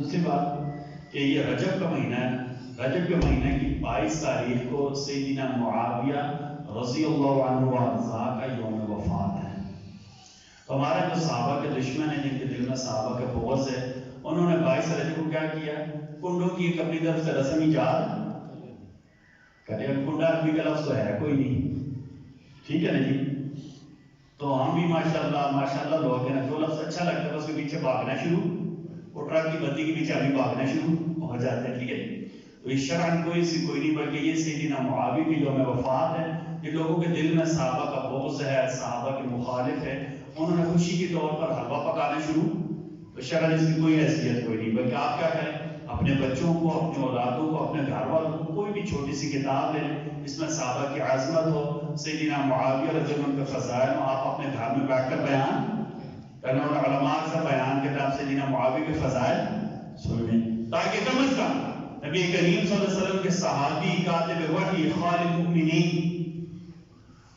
دوسری بات کہ یہ رجب کا مہینہ ہے، رجب کے مہینہ کی 22 تاریخ کو سیدنا معاویہ رضی اللہ عنہ وارضاہ کا یوم وفات ہے۔ تو ہمارے جو صحابہ کے دشمن ہیں، جن کے دل میں صحابہ کے بغض ہے، انہوں نے 22 رجب کو کیا کیا؟ کنڈوں کی ایک اپنی طرف سے رسم ایجاد کرے۔ کنڈا عربی کا لفظ تو ہے کوئی نہیں، ٹھیک ہے نا جی؟ تو ہم بھی ماشاءاللہ لوگ ہیں، جو لفظ اچھا لگتا ہے اس کے پیچھے بھاگنا شروع، وہ ٹرک کی بندی کے پیچھے ابھی بھاگنا شروع ہو جاتے ہیں، ٹھیک ہے؟ تو اس شرعاً کوئی نہیں، بلکہ یہ سیدنا معاویہ کی یوم وفات ہے۔ کہ لوگوں کے دل میں صحابہ کا بغض ہے، صحابہ کے مخالف ہے، انہوں نے خوشی کے طور پر حلوہ پکانا شروع، تو شرعاً اس کی کوئی حیثیت کوئی نہیں، بلکہ آپ کیا کریں؟ اپنے بچوں کو، اپنے اولادوں کو، اپنے گھر والوں کو کوئی بھی چھوٹی سی کتاب لے لیں، اس میں صحابہ کی عظمت ہو، سیدنا معاویہ رضی اللہ عنہ کے فضائل ہو، آپ اپنے گھر میں بیٹھ کر بیان کرنا، اور علماء سے بیان کرنا، آپ سیدنا معاویہ کے فضائل سنیں، تاکہ کم از کم نبی کریم صلی اللہ علیہ وسلم کے صحابی کاتب وحی خالد المؤمنین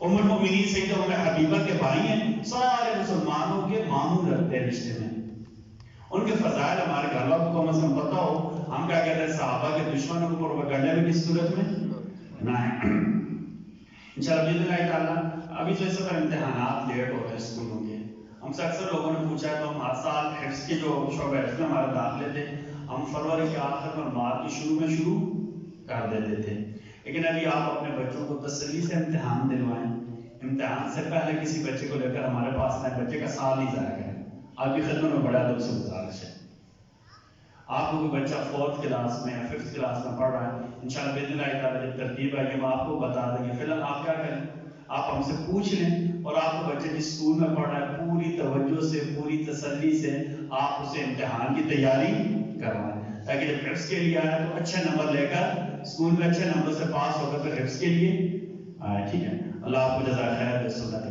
ام المؤمنین سیدہ ام حبیبہ کے بھائی ہیں، سارے مسلمانوں کے مامون رکھتے ہیں رشتے میں، ان کے فضائل ہمارے گھر والوں کو کم از کم پتہ ہو۔ ہم کیا کہتے ہیں؟ صحابہ کے دشمنوں کو پروپیگنڈا میں کس صورت میں نہ ہے۔ انشاءاللہ باذن اللہ تعالیٰ ابھی تو اس پر امتحانات لیٹ ہو رہے ہیں اسکولوں کے، ہم سے اکثر لوگوں نے پوچھا ہے، تو ہم ہر سال حفظ کے جو شعبہ حفظ میں ہمارے داخلے تھے، ہم فروری کے آخر میں مارچ کے شروع میں شروع کر دیتے تھے، لیکن ابھی آپ اپنے بچوں کو تسلی سے امتحان دلوائیں، امتحان سے پہلے کسی بچے کو لے کر ہمارے پاس نہ، بچے کا سال نہیں ضائع کریں۔ آپ کی خدمت میں بڑا ادب سے گزارش ہے، آپ کو کوئی بچہ 4th کلاس میں یا 5th کلاس میں پڑھ رہا ہے، انشاءاللہ باذن اللہ تعالیٰ جب ترتیب آئے گی ہم آپ کو بتا دیں گے۔ فی الحال آپ کیا کریں؟ آپ ہم سے پوچھ لیں، اور آپ کو بچے جس اسکول میں پڑھ رہا ہے پوری توجہ سے، پوری تسلی سے آپ اسے امتحان کی تیاری کروائیں، تاکہ جب حفظ کے لیے آئے تو اچھے نمبر لے کر اسکول میں اچھے نمبر سے پاس ہو کر پھر حفظ کے لیے آئے، ٹھیک ہے؟ اللہ آپ کو جزائے خیر دے۔